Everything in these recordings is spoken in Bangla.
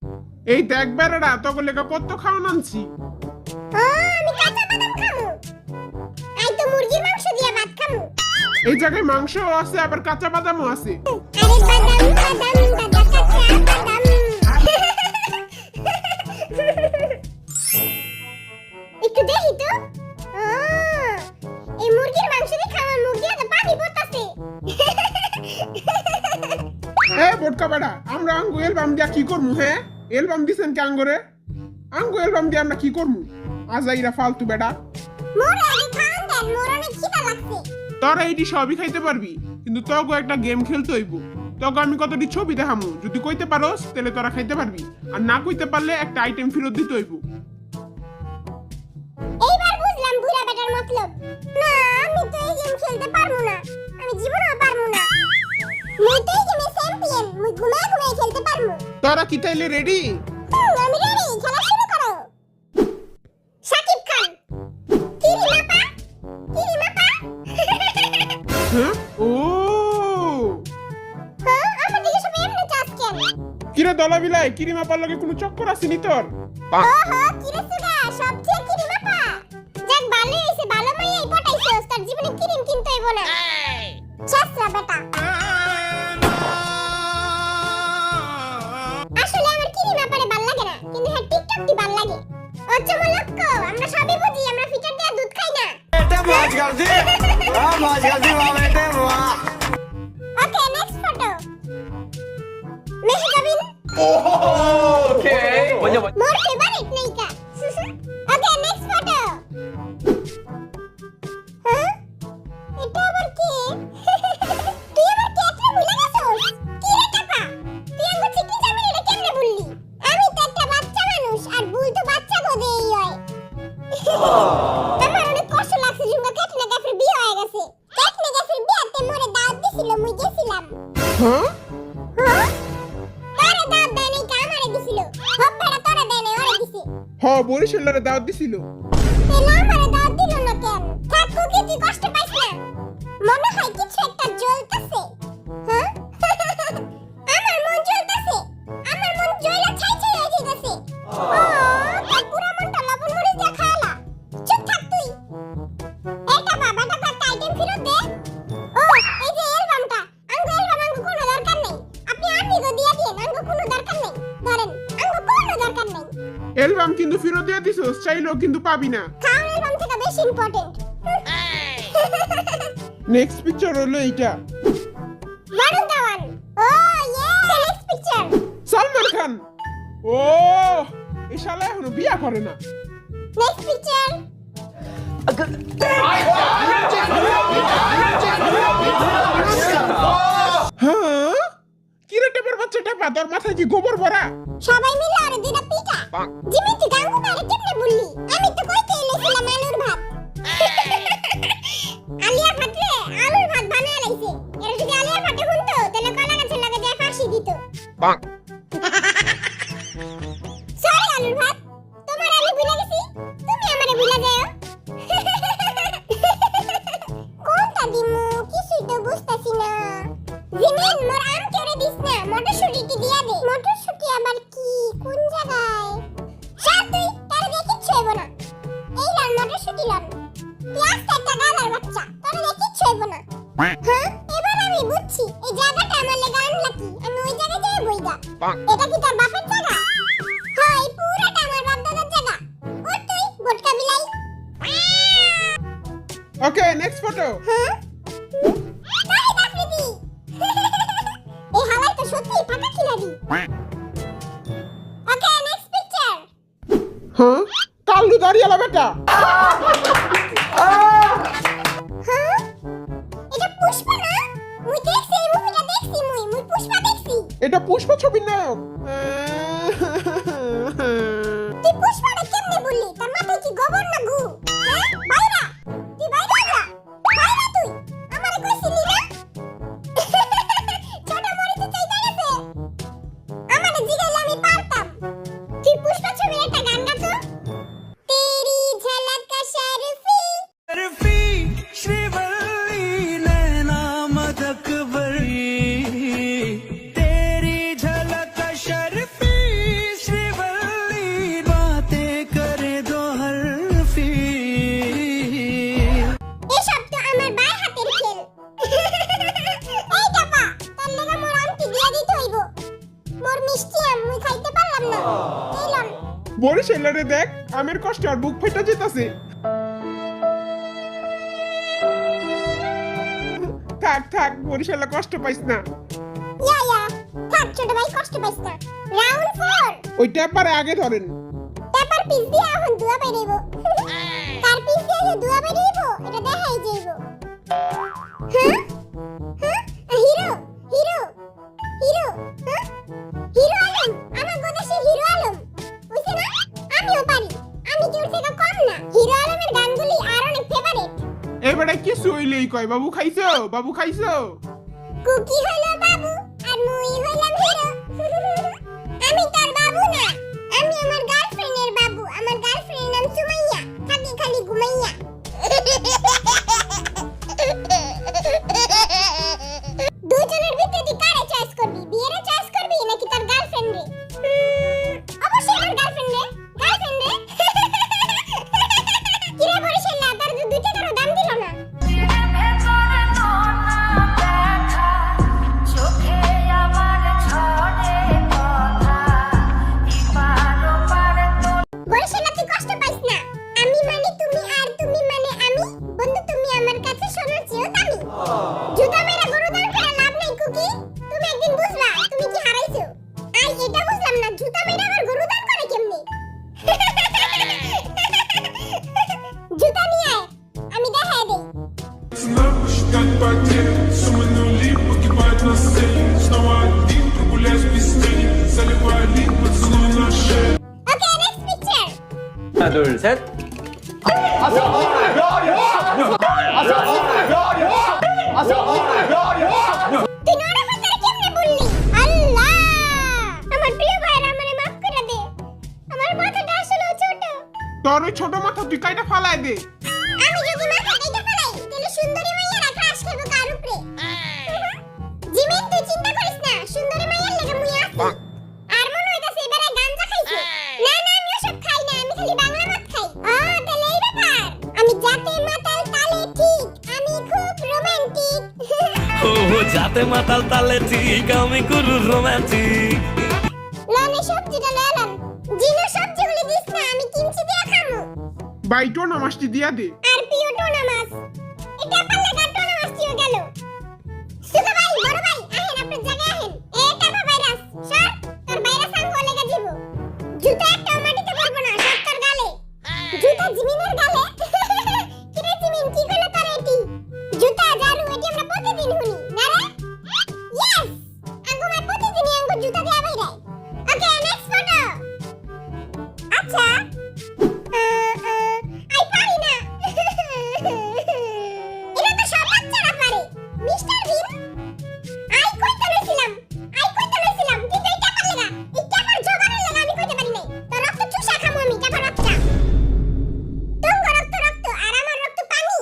এই দেখ বেড়াটা তোকে লেখা কত খাওয়ান আনছি। আমি কাঁচা বাদাম খামু। আই তো মুরগির মাংস দিয়া ভাত খামু। এই জায়গায় মাংসও আছে আবার কাঁচা বাদামও আছে। আরে বাদাম বাদাম দাদা কাঁচা বাদাম। একটু দেখি তো। এই মুরগির মাংস দিয়ে খাওয়া মুরগি তো পানি পড়তাছে। বোটকা বেড়া আমরা আঙ্গু এলবাম দিয়া কি করমু? এলবাম দিছেন কি আঙ্গরে? আঙ্গু এলবাম দিয়ে আমরা কি করমু? আজাইরা ফালতু বেড়া। মোরে আগে খান দেন, মোর অনেক খিদা লাগছে। তোরা এইটি সবই খাইতে পারবি, কিন্তু তোকে একটা গেম খেলতে হইব। তোকে আমি কতটি ছবি দেখামু, যদি কইতে পারোস তাহলে তোরা খাইতে পারবি, আর না কইতে পারলে একটা আইটেম ফেরত দিতে হইব। এইবার বুঝলাম বুড়া বেটার মতলব। না আমি তো এই গেম খেলতে পারবো না, আমি জীবনেও পারবো না। মুই তো এই গেমে চ্যাম্পিয়ন, মুই ঘুমায় ঘুমায় খেলতে পারবো। তোরা কি তাইলে রেডি? আমি রেডি, খেলা শুরু করো। সাকিব খান, কিরি মাপা, কিরি মাপা। হ্যাঁ ও আমার দিকে সবাই এমনি চাস কেন? কিরে দলা বিলাই, কিরি মাপার লগে কোনো চক্কর আসেনি তোর? কিরে সুগা, সব ঠিক কিরি মাপা। যাক ভালো হইছে, ভালো মাইয়াই পটাইছস, তার জীবনে কিরিম কিনতে হইব না। ছাসরা বেটা। আসলে আমার কিরি মাপারে ভাল লাগে না, কিন্তু হ্যাঁ টিকটকটি ভাল লাগে। আচ্ছা মলক্ক, আমরা সবই বুঝি, আমরা ফিটার দিয়ে দুধ খাই না। बेटे मौज कर दी, वाह मौज कर दी वाह बेटे वाह। Okay next photo. Mehjabin. Okay মোর ফেভারিট নায়িকা। Okay next photo. এটা আবার কে? তুই আবার কে একটা ভুলে গেছস? কি রে টাকা? তুই আমার চিকনি জামিন এটা কেমনে ভুললি? আমি তো একটা বাচ্চা মানুষ, আর ভুল তো বাচ্চা গোদেই হয়। আমার অনেক কষ্ট লাগছে, জুঙ্গা ক্যাটরিনা কাইফের বিয়ে হয়ে গেছে। ক্যাটরিনা কাইফের বিয়েতে মোরে দাওয়াত দিছিল, মুই গেছিলাম। হ্যাঁ তারে দাওয়াত দেয় নাই, আমারে দিছিল। হপ্পাটা তোরে দেয় নাই, ওরে দিছে। বরিশালের দাওয়াত দিছিল। তাহলে আমারে দাওয়াত দিল না কেন? থাকো কি তুই কষ্ট পাইছ না? মনে হয় কিছু একটা জ্বলতাছে। আমার মন জ্বলতাছে, আমার মন জ্বলা ছাই ছাই হয়ে যাইতাছে। তার পুরো মনটা লবণ মরিচ দিয়ে খাওয়ালা। চুপ থাক তুই। এটা বাবাটা একটা আইটেম ফেরত দে। এই যে অ্যালবামটা, অ্যালবাম কোনো দরকার নেই। আপনি আমিগো দিয়া দিয়েন, কোনো দরকার নেই। ধরেন, কোনো দরকার নেই। এলবাম কিন্তু ফেরত দিয়ে দিছস, চাইলেও কিন্তু পাবি না। খাওয়ার অ্যালবাম থেকে বেশি ইম্পর্টেন্ট। নেক্সট পিকচার হলো এইটা। বরুণ ধাওয়ান। Next picture. সালমান খান। এই শালা এখনো বিয়া করে না। Next picture. হ্যাঁ কিরে টেপের বাচ্চা টেপা, তোর মাথায় কি গোবর ভরা? সবাই মিলে আরে দুইটা পিটা। জিমি তুই গাঙ্গু মারে কেমনে বললি? আমি তো কইতে এনেছিলাম আলুর ভাত। আলিয়া ভাত রে, আলুর ভাত বানায় লাইছে। এর যদি আলিয়া ভাতে হুনতো তাহলে কলা গাছের লগে যায় ফাঁসি দিত। সরি আলুর ভাত, তোমার আমি ভুলে গেছি, তুমি আমারে ভুলে যাও। কোনটা দিমু কিছুই তো বুঝতাছি না। জিমিন মোর আম কেড়ে দিস না, মটরশুঁটি দিয়া দে। মটরশুঁটি আবার কি, কোন জায়গায়? শাক তুই, তার দেখি ছইব না। এই লন মটরশুঁটি লন। তুই আস্তে একটা গালার বাচ্চা, তার দেখি ছইব না। এবার আমি বুঝছি এই জায়গাটা আমার লাগা আনলাকি, আমি ওই জায়গায় যাই বইগা। এটা কি তোর বাপের জায়গা? হয় পুরাটা আমার বাপ দাদার জায়গা। ওর তুই বোটকা বিলাই। Okay next photo. তাই দাফরিদি। এই হালাই তো সত্যি ফাটা খিলাড়ি। Okay next picture. কাল্লু দাঁড়িয়ালা বেটা। এটা পুষ্পা না? মুই দেখছি এই মুভিটা দেখছি, মুই পুষ্পা দেখছি। এটা পুষ্পা ছবির নায়ক। তুই পুষ্পাটা কেমনে বললি? তার মাথায় কি গোবর না গু? বাইরা তুই বাইরা যা, বাইরা তুই আমারে কইছিলি না? ছোট মরিতে চাইতে গেছে, আমারে জিগাইলে আমি পারতাম। তুই পুষ্পা ছবির একটা গান গা তো। তেরি ঝলক শরফি शर्फी श्रीवल्ली नैना मदकबरी तेरी झलक शर्फी মুই খাইতে পারলাম না এইলাম বরিশালের দেখ আমের কষ্ট আর বুক ফাইটা যেতেছে। থাক থাক বরিশালে কষ্ট পাইস না। ইয়া থাক ছোট ভাই কষ্ট পাইছ না। রাউন্ড 4 ওই ট্যাপারে আগে ধরেন। পেপার পিস দিয়ে এখন দুয়া বাইরেইব। তার পিস দিয়ে যে দুয়া বাইরেইব এটা দেখাই যাইব। হ্যাঁ হিরো হিরো হিরো হ্যাঁ হিরো আলম আমার গোদেশে হিরো আলম বুঝছ না আমিও পারি আমি কেউ থেকে কম না। হিরো আলমের গানগুলি আর অনেক ফেভারিট। এবারে কিছু হইলেই কয় বাবু খাইছো বাবু খাইছো। কুকি হলো বাবু আর মুই হইলাম হিরো। আমি তার বাবু না আমি আমার গার্লফ্রেন্ডের বাবু। আমার গার্লফ্রেন্ডের নাম সুমাইয়া থাকে খালি ঘুমাইয়া। দুজনের ভিতরে তুই কারে চয়েস করবি বিয়েরে চয়েস করবি নাকি তার গার্লফ্রেন্ড রে? অবশ্যই আমার গার্লফ্রেন্ড রে গার্লফ্রেন্ড রে। কিরে বরিশাল না তার দুইটা কারো দাম দিল না। বরিশালে তুই কষ্ট পাইস না। আমি মানে তুমি আর তুমি মানে আমি। বন্ধু তুমি আমার কাছে সোনার চেয়েও দামি। জুতা মেরা গরু দান করে লাভ নাই কুকি। তুমি একদিন বুঝবা তুমি কি হারাইছো। আই এটা বুঝলাম না জুতা মেরা আবার গরু দান করে কেমনে। জুতা নিয়ে আয় আমি দেখাই দেই। Как потеря, суммы нули, погибает на сцене. Снова один, прогуляюсь без тени. Заливаю лик, поцелуй на шею. Okay next picture. 하나 둘 셋. তুই নড়া ফাটারে কেমনে বললি? আল্লাহ আমার প্রিয় ভাইরা আমারে মাফ করে দে। আমার মাথাটা আসলে ছোট। তোর ওই ছোট মাথা তুই কাইটা ফালাই দে। আমি যদি মাথা কেটে ফেলাই তাহলে সুন্দরী মাইয়ারা ক্রাশ খাবে কার উপরে? জিমিন তুই চিন্তা করিস না সুন্দরী মাইয়ার লাগা মুই আছি। আর মনে হইতাছে এবারে গাঞ্জা খাইছে। না না আমি ওসব খাই না আমি খালি বাংলা ভাত খাই। তাহলে এই ব্যাপার। আমি জাতে মাতাল তালে ঠিক আমি খুব রোমান্টিক। ও যাতে মাতাল তালে ঠিক আমি করু রোমান্টিক। লনে সবজিটা লয়ালাম। জিনো সবজিগুলি দিস না আমি কিমচি দিয়ে খামু। বাইটো নামাজটি দিয়া দে। আর পিও টোনা মাছ এটা পাল্লা টোনা মাছ চিও গেল। সুকা ভাই বড় ভাই আহেন আপনার জায়গায় আহেন। এটা বা ভাইরাস সর তোর ভাইরাস আঙ্গ লেগে দিব। জুতা একটা মাটিতে পড়বো না সব তোর গালে। জুতা জিমিনের গালে। কিরে জিমিন কি করলো তোর এটি? জুতা জারু এটি আমরা প্রতিদিন শুনি না রে? ইয়েস আঙ্গ মাই প্রতিদিনই আঙ্গ জুতা দিয়া বাইরাই। Okay next photo. আচ্ছা আই পারি না। এটা তো সব বাচ্চারা পারে। মিস্টার বিন আই কইতে লইছিলাম কিন্তু এই টাকার লাগা এই টাকার জোগাড়ের লাগা আমি কইতে পারি নাই। তো রক্ত চুষা খামু আমি টাকা বাচ্চা। তোর রক্ত আর আমার রক্ত পানি।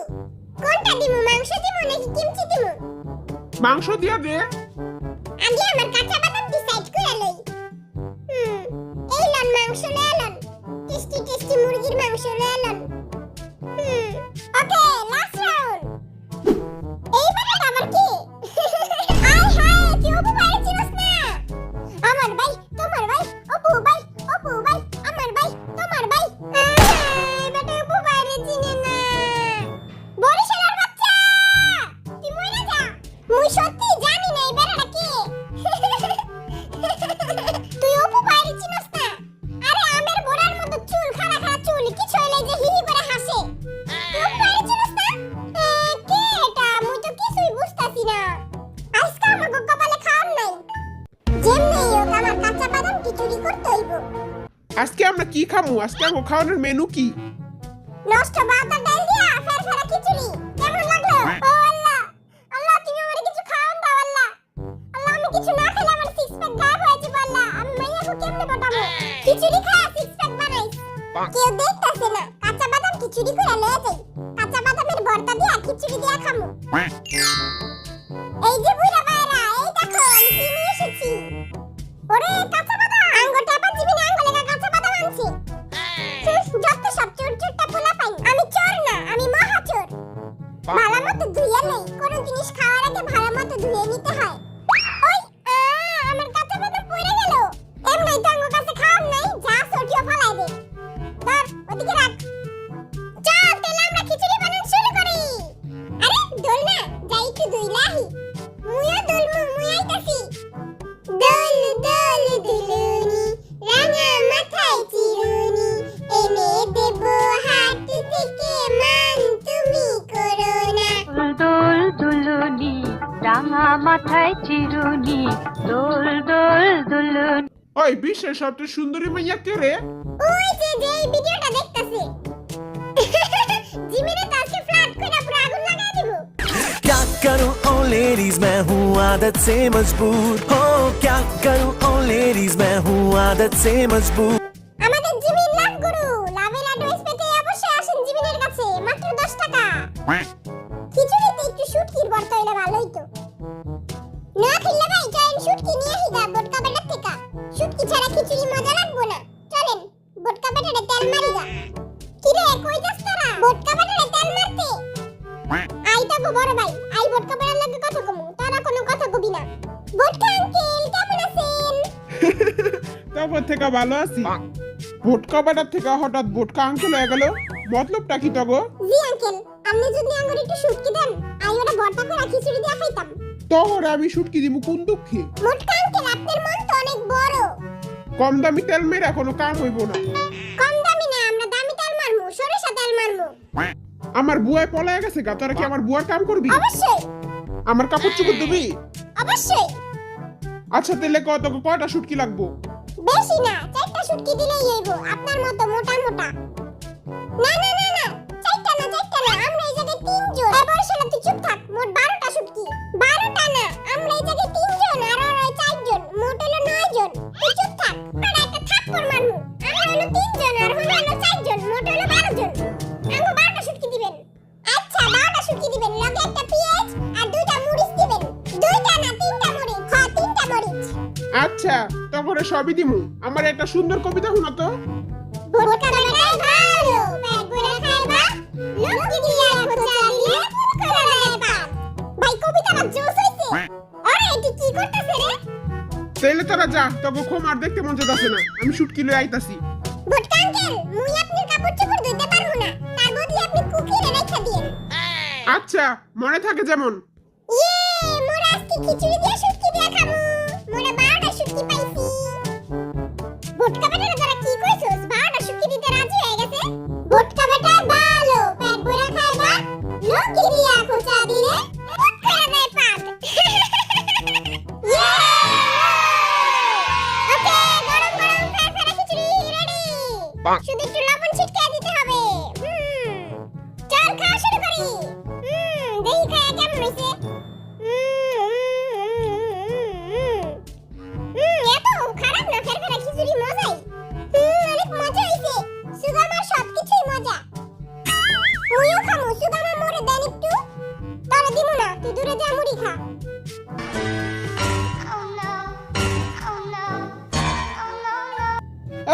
কোনটা দিমু মাংস দিমু নাকি কিমচি দিমু? মাংস দিয়া দে। আগে আমার কাঁচা বাদাম ডিসাইড করে লই। এই লন মাংস লইলন। টেস্টি মুরগির মাংস লইলন। Okay last round. এইবারে আবার কি? আয় হায় তুই অপু ভাই চিনস না? আমার ভাই তোমার ভাই অপু ভাই আমার ভাই তোমার ভাই। বেটা অপু ভাই রে চিনে না। বরিশালের বাচ্চা তুই মইরা যা। মুই সত্যি জানি না এই বেড়াটা কে। তুই অপু ভাই রে চিনস না? আরে আমের বোড়ার মতো চুল খাড়া চুল কিছু হইলে যে হি হি করে হাসে। তুই অপু ভাই রে চিনস না? কে এটা মুই তো কিছুই বুঝতাছি না। আজকে আমার কপালে খাওয়ার নাই। যেমনি হোক আমার কাঁচা বাদাম খিচুড়ি করতে হইব। আজকে আমরা কি খামু? আজকে আমার খাওয়ানোর মেনু কি? নষ্ট বাতা ডাল দিয়া ফেরফেরা খিচুড়ি কেমন লাগলো? ও আল্লাহ আল্লাহ তুমি আমারে কিছু খাওয়ান দাও আল্লাহ। আল্লাহ আমি কিছু না খেলে আমার সিক্স প্যাক গায়েব হয়ে যাবে আল্লাহ। আমি মাইয়াকে কেমনে পটাবো? খিচুড়ি খায়া সিক্স প্যাক বানাইস। কেউ দেখতাছে না কাঁচা বাদাম খিচুড়ি করে লয়ে যাই। কাঁচা বাদামের ভর্তা দিয়া খিচুড়ি দিয়া খামু। এই যে বুইড়া বাইরা এই দেখো আমি কি নিয়ে এসেছি। ওরে কাঁচা বাদাম আঙ্গুর টাপা জিবিনা আঙ্গুর লাগা কাঁচা বাদাম আনছি। যত সব চোরটা পোলা পাই। আমি চোর না আমি মহা চোর। ভালো মতো ধুইয়া নেই কোন জিনিস খাওয়ার আগে ভালো মতো ধুয়ে নিতে হয়। ওই আমার কাঁচা বাদাম পড়ে গেল। এমনি বিশ্বের সবচেয়ে সুন্দরী মাইয়া কে রে? ওই যে এই ভিডিওটা দেখতাছে জিমিনে তো আজকে ফ্ল্যাট করে পুরো আগুন লাগাই দিব। क्या करूं ओ लेडीज मैं हूँ आदत से मजबूर हो क्या करूं ओ लेडीज मैं हूँ आदत से मजबूर আমাদের জিমিন লাভ গুরু লাভের অ্যাডভাইস পেতে অবশ্যই আসেন জিমিনের কাছে মাত্র 10 টাকা। খিচুড়িতে একটু শুটকির ভর্তা হইলে ভালো হইতো। না খেললে ভাই চলেন শুটকি নিয়ে হিগা বোটকা বেটার থেকে। শুটকি ছাড়া খিচুড়ি মজা লাগবো না। চলেন বোটকা বেটারে তেল মারিগা। কি রে কই যাস তোরা? বোটকা বেটারে তেল মারতে। আইতা গো বড় ভাই আই বোটকা বেটার লাগে কথা কমু তারা কোনো কথা কবি না। বোটকা আঙ্কেল কেমন আছেন? তারপর থেকে ভালো আছি। ভোটকা বেটার থেকে হঠাৎ ভোটকা আঙ্কেল হয়ে গেল, মতলবটা কি তগো? জি আঙ্কেল আপনি যদি আঙ্গুর একটু শুটকি দেন আই ওটা ভর্তা করে খিচুড়ি দিয়ে খাইতাম। তোহরে আমি শুটকি দিমু কোন দুঃখে? মোটকা আঙ্কেল আপনার মন তো অনেক বড়। কম দামি তেল মেরা কোনো কাম হইব না। কম দামি না আমরা দামি তেল মারমু সরিষা তেল মারমু। আমার বুয়ায় পলায় গেছে গা, তোরা কি আমার বুয়ার কাম করবি? অবশ্যই আমার কাপড় চুপড় দিবি? অবশ্যই। আচ্ছা তাহলে কত কয়টা শুটকি লাগবো? বেশি না 4টা শুটকি দিলেই হইব আপনার মতো মোটা মোটা। না না না না 4টা না আমরা এই জায়গায় 3 জন। এবার শালা তুই চুপ থাক মোট 12টা শুটকি। 12টা না আমরা এই জায়গায় 3 জন আর ওই 4 জন মোট হলো 9 জন। তুই চুপ থাক তোরা একটা থাপ্পড় মারমু। আমরা হলো 3 জন আর হলো 4 জন মোট হলো 12 জন। আমগো 12টা শুটকি দিবেন। আচ্ছা 12টা শুটকি দিবেন লগে একটা পেঁয়াজ আর 2টা মরিচ দিবেন। 2টা না 3টা মরিচ। হ্যাঁ 3টা মরিচ। আচ্ছা তারপরে সবই দিমু। আমার একটা সুন্দর কবিতা শোনা তো। বোটকা বেটাই ভালো পেট ভরে খাইবা লক্ষ্মী দিয়া খোঁচা দিলে করে দেয় পাপ। ভাই কবিতাটা জোস হইছে। আরে এটি কি করতেছে রে? তাইলে তোরা যা, তবে ক্ষমার দেখতে মন চাইতাছে না, আমি শুটকি লই আইতাছি। বোটকা আঙ্কেল মুই আপনার কাপড় চোপড় ধুইতে পারবো না তার বদলে আপনি কুকিরে রেখে দিন। আচ্ছা মনে থাকে যেমন। ইয়ে মোরা আজকে খিচুড়ি দিয়ে শুটকি দিয়ে খামু। মোরা 12টা শুটকি পাইছি। বোটকা বেটারা যারা কি কইছস 12টা শুটকি দিতে রাজি হয়ে গেছে। বোটকা বেটা ভালো পেট ভরে খাইবা লক্ষ্মী দিয়া খোঁচা দিলে করে দেয় পাপ। ইয়ে ওকে গরম গরম ফেরফেরে খিচুড়ি রেডি। শুধু একটু লবণ ছিটকে দিতে হবে। চল খাওয়া শুরু করি। দেখি খায়া কেমন হইছে। এত খারাপ না ফেরফেরে খিচুড়ি মজাই। অনেক মজা হইছে। সুগামার সবকিছুই মজা। মুইও খামু সুগামা মোরে দেন একটু। তোরা দিমু না তুই দূরে যা মুড়ি খা।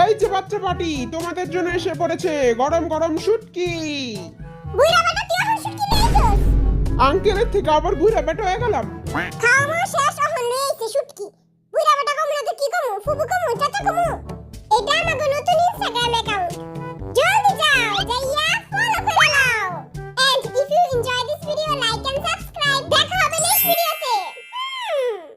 এই যে বাচ্চা পাটি, তোমাদের জন্য এসে পড়েছে গরম গরম শুটকি। বুইড়া বেটা তুই এখন শুটকি লইছস? আঙ্কেলের থেকে আবার বুড়া বেটা হয়ে গেলাম। খাওয়া শেষ এখন লইছে শুটকি। বুইড়া বেটা কমু না তো কি কমু? ফুবু কমু চাচা কমু? এটা আমাগো নতুন ইনস্টাগ্রাম অ্যাকাউন্ট।